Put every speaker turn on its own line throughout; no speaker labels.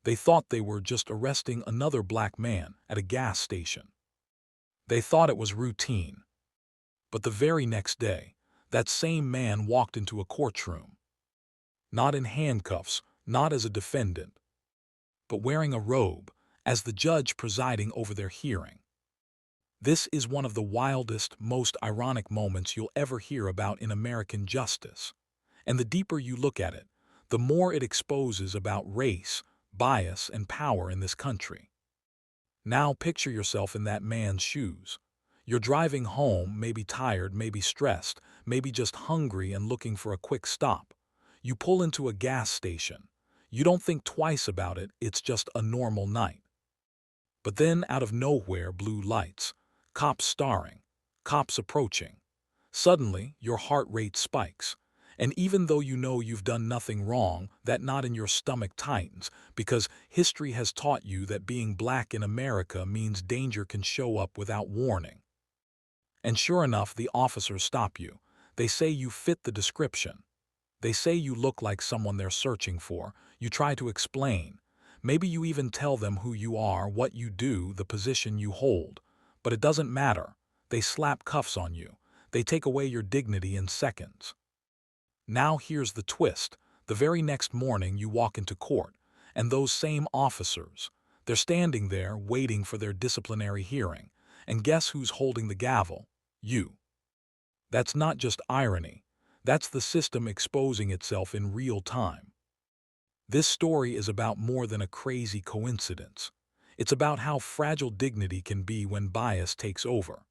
They thought they were just arresting another black man at a gas station. They thought it was routine. But the very next day, that same man walked into a courtroom. Not in handcuffs, not as a defendant, but wearing a robe, as the judge presiding over their hearing. This is one of the wildest, most ironic moments you'll ever hear about in American justice. And the deeper you look at it, the more it exposes about race, bias, and power in this country. Now picture yourself in that man's shoes. You're driving home, maybe tired, maybe stressed, maybe just hungry and looking for a quick stop. You pull into a gas station. You don't think twice about it, it's just a normal night. But then, out of nowhere, blue lights, cops starring, cops approaching. Suddenly, your heart rate spikes. And even though you know you've done nothing wrong, that knot in your stomach tightens, because history has taught you that being black in America means danger can show up without warning. And sure enough, the officers stop you. They say you fit the description. They say you look like someone they're searching for. You try to explain. Maybe you even tell them who you are, what you do, the position you hold. But it doesn't matter. They slap cuffs on you. They take away your dignity in seconds. Now here's the twist. The very next morning you walk into court, and those same officers, they're standing there waiting for their disciplinary hearing. And guess who's holding the gavel? You. That's not just irony. That's the system exposing itself in real time. This story is about more than a crazy coincidence. It's about how fragile dignity can be when bias takes over.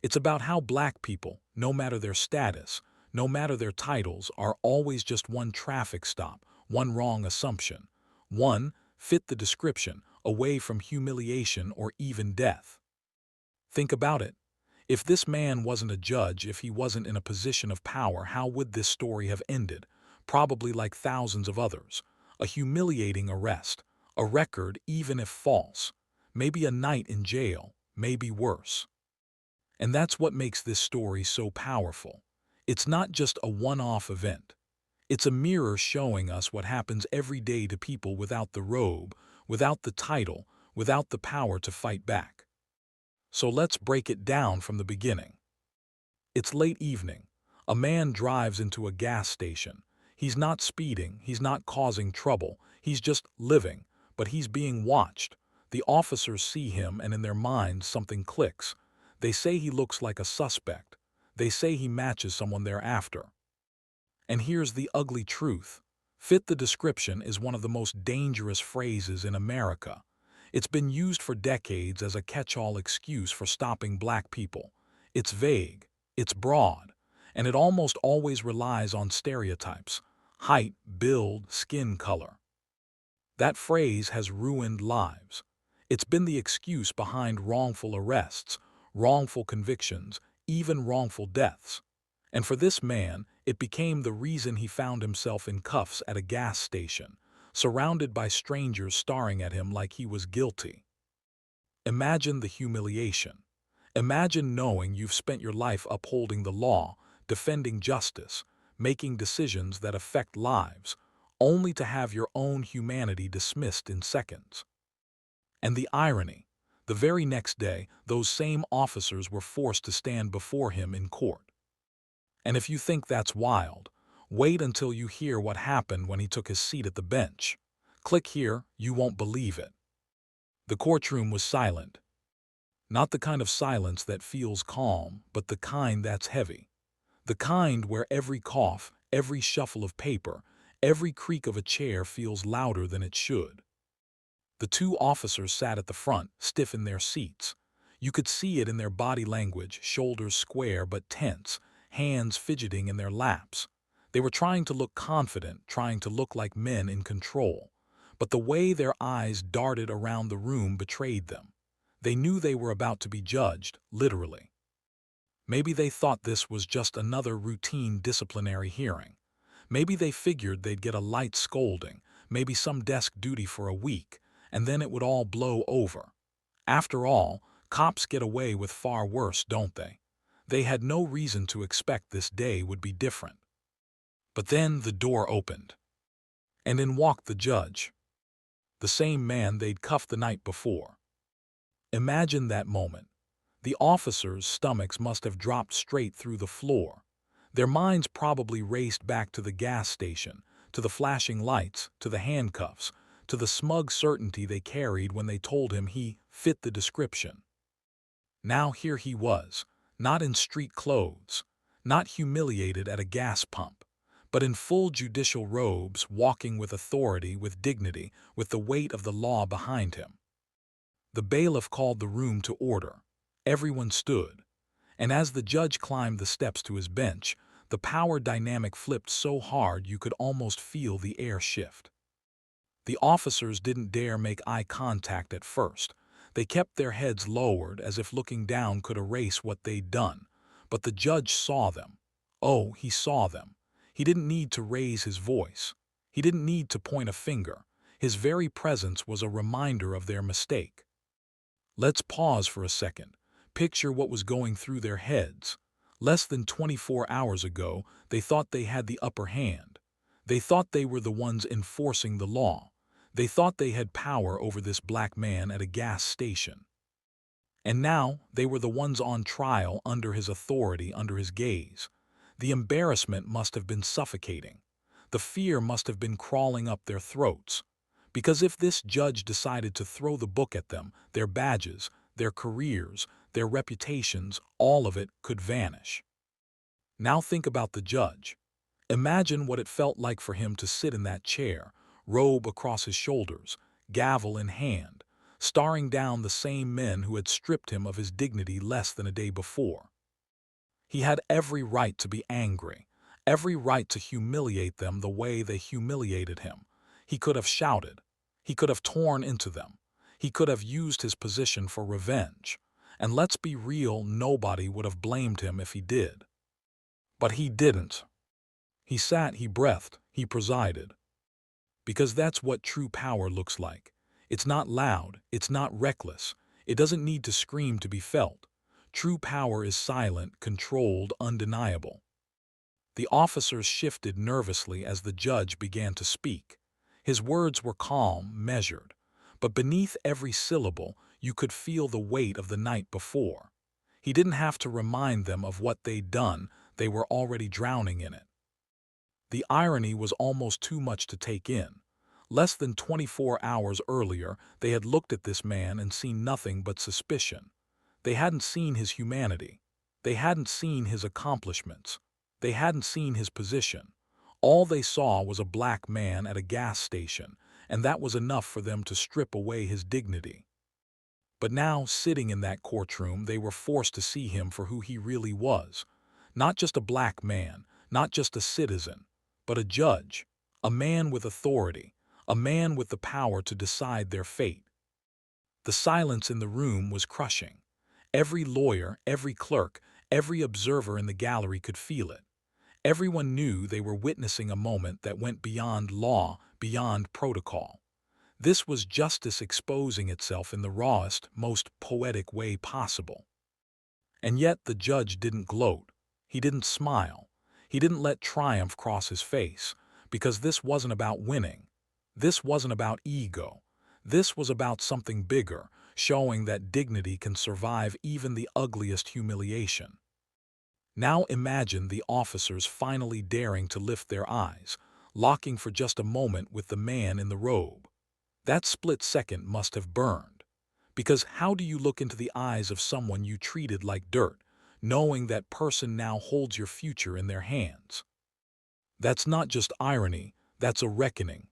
It's about how black people, no matter their status, no matter their titles, are always just one traffic stop, one wrong assumption, one, fit the description, away from humiliation or even death. Think about it. If this man wasn't a judge, if he wasn't in a position of power, how would this story have ended? Probably like thousands of others. A humiliating arrest, a record even if false, maybe a night in jail, maybe worse. And that's what makes this story so powerful. It's not just a one-off event. It's a mirror showing us what happens every day to people without the robe, without the title, without the power to fight back. So let's break it down from the beginning. It's late evening. A man drives into a gas station. He's not speeding, he's not causing trouble, he's just living, but he's being watched. The officers see him and in their minds something clicks. They say he looks like a suspect. They say he matches someone they're after. And here's the ugly truth. Fit the description is one of the most dangerous phrases in America. It's been used for decades as a catch-all excuse for stopping black people. It's vague, it's broad, and it almost always relies on stereotypes: height, build, skin color. That phrase has ruined lives. It's been the excuse behind wrongful arrests, wrongful convictions, even wrongful deaths. And for this man, it became the reason he found himself in cuffs at a gas station, surrounded by strangers staring at him like he was guilty. Imagine the humiliation. Imagine knowing you've spent your life upholding the law, defending justice, making decisions that affect lives, only to have your own humanity dismissed in seconds. And the irony, the very next day, those same officers were forced to stand before him in court. And if you think that's wild, wait until you hear what happened when he took his seat at the bench. Click here, you won't believe it. The courtroom was silent. Not the kind of silence that feels calm, but the kind that's heavy. The kind where every cough, every shuffle of paper, every creak of a chair feels louder than it should. The two officers sat at the front, stiff in their seats. You could see it in their body language, shoulders square but tense, hands fidgeting in their laps. They were trying to look confident, trying to look like men in control. But the way their eyes darted around the room betrayed them. They knew they were about to be judged, literally. Maybe they thought this was just another routine disciplinary hearing. Maybe they figured they'd get a light scolding, maybe some desk duty for a week, and then it would all blow over. After all, cops get away with far worse, don't they? They had no reason to expect this day would be different. But then the door opened. And in walked the judge. the same man they'd cuffed the night before. Imagine that moment. The officers' stomachs must have dropped straight through the floor. Their minds probably raced back to the gas station, to the flashing lights, to the handcuffs, to the smug certainty they carried when they told him he fit the description. Now here he was, not in street clothes, not humiliated at a gas pump, but in full judicial robes, walking with authority, with dignity, with the weight of the law behind him. The bailiff called the room to order. Everyone stood, and as the judge climbed the steps to his bench, the power dynamic flipped so hard you could almost feel the air shift. The officers didn't dare make eye contact at first. They kept their heads lowered as if looking down could erase what they'd done. But the judge saw them. Oh, he saw them. He didn't need to raise his voice. He didn't need to point a finger. His very presence was a reminder of their mistake. Let's pause for a second. Picture what was going through their heads. Less than 24 hours ago, they thought they had the upper hand. They thought they were the ones enforcing the law. They thought they had power over this black man at a gas station. And now they were the ones on trial under his authority, under his gaze. The embarrassment must have been suffocating. The fear must have been crawling up their throats. Because if this judge decided to throw the book at them, their badges, their careers, their reputations, all of it could vanish. Now think about the judge. Imagine what it felt like for him to sit in that chair, robe across his shoulders, gavel in hand, staring down the same men who had stripped him of his dignity less than a day before. He had every right to be angry, every right to humiliate them the way they humiliated him. He could have shouted. He could have torn into them. He could have used his position for revenge. And let's be real, nobody would have blamed him if he did. But he didn't. He sat, he breathed, he presided. Because that's what true power looks like. It's not loud, it's not reckless. It doesn't need to scream to be felt. True power is silent, controlled, undeniable. The officers shifted nervously as the judge began to speak. His words were calm, measured, but beneath every syllable you could feel the weight of the night before. He didn't have to remind them of what they'd done, they were already drowning in it. The irony was almost too much to take in. Less than 24 hours earlier, they had looked at this man and seen nothing but suspicion. They hadn't seen his humanity. They hadn't seen his accomplishments. They hadn't seen his position. All they saw was a black man at a gas station, and that was enough for them to strip away his dignity. But now, sitting in that courtroom, they were forced to see him for who he really was. Not just a black man, not just a citizen, but a judge, a man with authority, a man with the power to decide their fate. The silence in the room was crushing. Every lawyer, every clerk, every observer in the gallery could feel it. Everyone knew they were witnessing a moment that went beyond law, beyond protocol. This was justice exposing itself in the rawest, most poetic way possible. And yet the judge didn't gloat. He didn't smile. He didn't let triumph cross his face, because this wasn't about winning. This wasn't about ego. This was about something bigger, showing that dignity can survive even the ugliest humiliation. Now imagine the officers finally daring to lift their eyes, locking for just a moment with the man in the robe. That split second must have burned. Because how do you look into the eyes of someone you treated like dirt, knowing that person now holds your future in their hands? That's not just irony, that's a reckoning.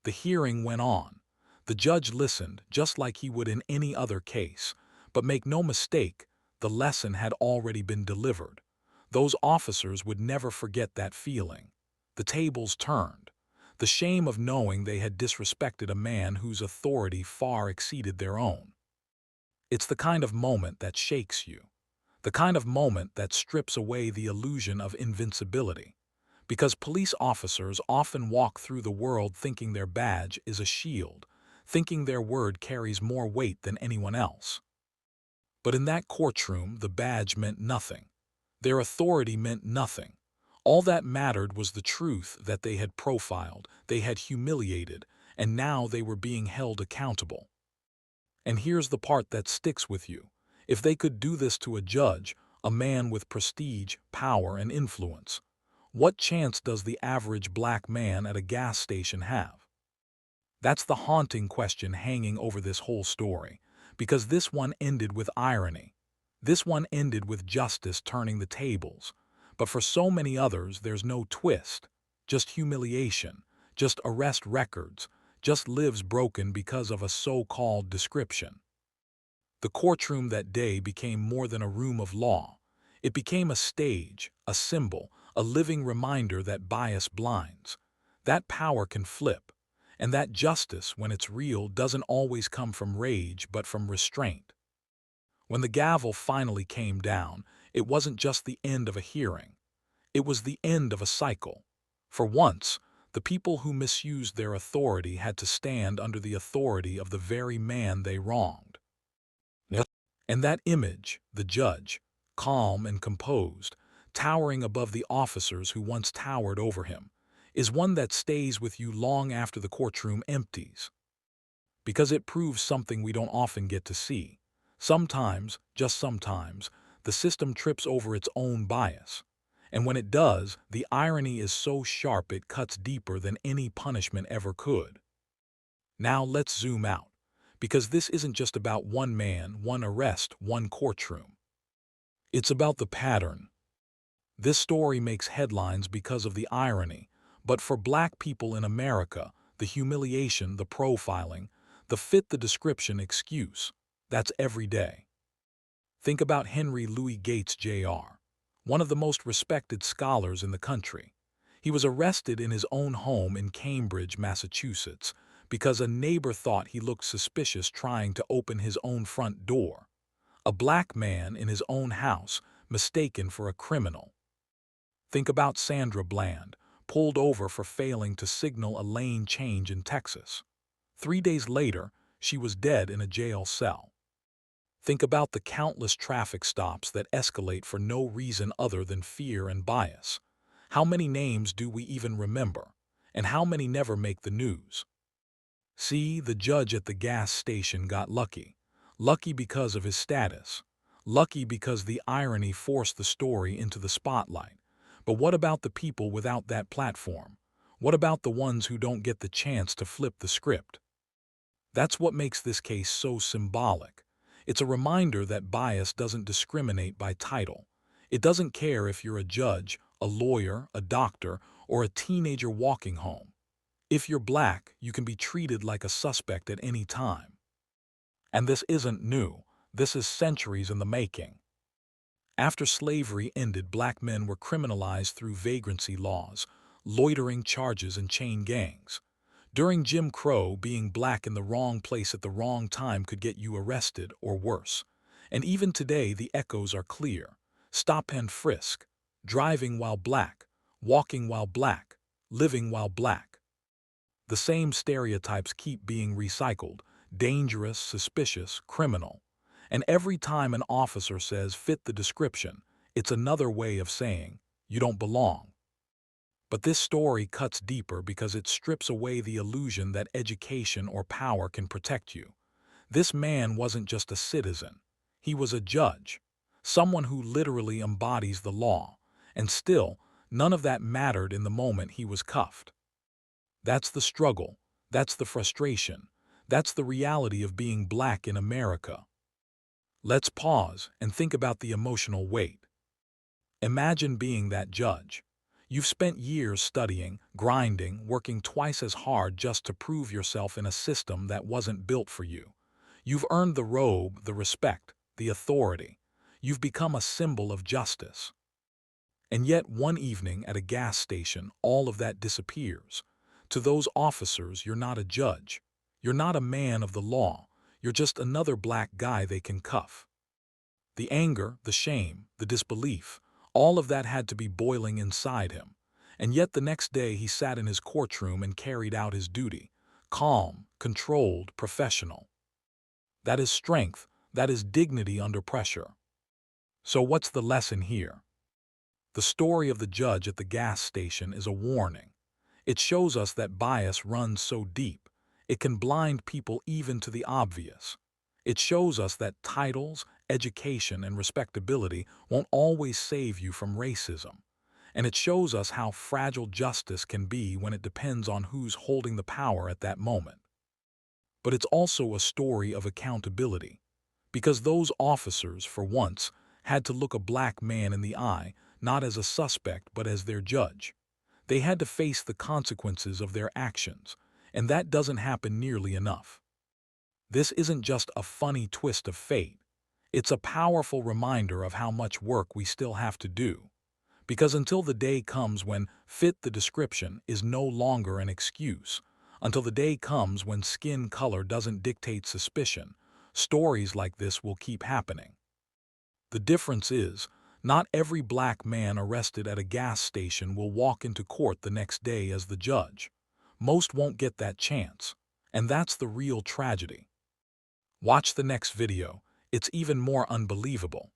The hearing went on. The judge listened, just like he would in any other case. But make no mistake, the lesson had already been delivered. Those officers would never forget that feeling. The tables turned. The shame of knowing they had disrespected a man whose authority far exceeded their own. It's the kind of moment that shakes you. The kind of moment that strips away the illusion of invincibility. Because police officers often walk through the world thinking their badge is a shield, thinking their word carries more weight than anyone else. But in that courtroom, the badge meant nothing. Their authority meant nothing. All that mattered was the truth that they had profiled, they had humiliated, and now they were being held accountable. And here's the part that sticks with you. If they could do this to a judge, a man with prestige, power, and influence, what chance does the average black man at a gas station have? That's the haunting question hanging over this whole story, because this one ended with irony. This one ended with justice turning the tables. But for so many others, there's no twist, just humiliation, just arrest records, just lives broken because of a so-called description. The courtroom that day became more than a room of law. It became a stage, a symbol, a living reminder that bias blinds. That power can flip, and that justice, when it's real, doesn't always come from rage but from restraint. When the gavel finally came down, it wasn't just the end of a hearing. It was the end of a cycle. For once, the people who misused their authority had to stand under the authority of the very man they wronged. Yep. And that image, the judge, calm and composed, towering above the officers who once towered over him, is one that stays with you long after the courtroom empties. Because it proves something we don't often get to see. Sometimes, just sometimes, the system trips over its own bias. And when it does, the irony is so sharp it cuts deeper than any punishment ever could. Now let's zoom out, because this isn't just about one man, one arrest, one courtroom. It's about the pattern. This story makes headlines because of the irony, but for black people in America, the humiliation, the profiling, the fit the description excuse, that's every day. Think about Henry Louis Gates, Jr., one of the most respected scholars in the country. He was arrested in his own home in Cambridge, Massachusetts, because a neighbor thought he looked suspicious trying to open his own front door. A black man in his own house, mistaken for a criminal. Think about Sandra Bland, pulled over for failing to signal a lane change in Texas. 3 days later, she was dead in a jail cell. Think about the countless traffic stops that escalate for no reason other than fear and bias. How many names do we even remember? And how many never make the news? See, the judge at the gas station got lucky. Lucky because of his status. Lucky because the irony forced the story into the spotlight. But what about the people without that platform? What about the ones who don't get the chance to flip the script? That's what makes this case so symbolic. It's a reminder that bias doesn't discriminate by title. It doesn't care if you're a judge, a lawyer, a doctor, or a teenager walking home. If you're black, you can be treated like a suspect at any time. And this isn't new. This is centuries in the making. After slavery ended, black men were criminalized through vagrancy laws, loitering charges, and chain gangs. During Jim Crow, being black in the wrong place at the wrong time could get you arrested or worse. And even today, the echoes are clear. Stop and frisk, driving while black, walking while black, living while black. The same stereotypes keep being recycled: dangerous, suspicious, criminal. And every time an officer says fit the description, it's another way of saying you don't belong. But this story cuts deeper because it strips away the illusion that education or power can protect you. This man wasn't just a citizen. He was a judge, someone who literally embodies the law. And still, none of that mattered in the moment he was cuffed. That's the struggle. That's the frustration. That's the reality of being black in America. Let's pause and think about the emotional weight. Imagine being that judge. You've spent years studying, grinding, working twice as hard just to prove yourself in a system that wasn't built for you. You've earned the robe, the respect, the authority. You've become a symbol of justice. And yet one evening at a gas station, all of that disappears. To those officers, you're not a judge. You're not a man of the law. You're just another black guy they can cuff. The anger, the shame, the disbelief, all of that had to be boiling inside him. And yet the next day he sat in his courtroom and carried out his duty. Calm, controlled, professional. That is strength. That is dignity under pressure. So what's the lesson here? The story of the judge at the gas station is a warning. It shows us that bias runs so deep. It can blind people even to the obvious. It shows us that titles, education, and respectability won't always save you from racism. And it shows us how fragile justice can be when it depends on who's holding the power at that moment. But it's also a story of accountability, because those officers, for once, had to look a black man in the eye, not as a suspect but as their judge. They had to face the consequences of their actions, and that doesn't happen nearly enough. This isn't just a funny twist of fate. It's a powerful reminder of how much work we still have to do. Because until the day comes when fit the description is no longer an excuse, until the day comes when skin color doesn't dictate suspicion, stories like this will keep happening. The difference is, not every black man arrested at a gas station will walk into court the next day as the judge. Most won't get that chance, and that's the real tragedy. Watch the next video, it's even more unbelievable.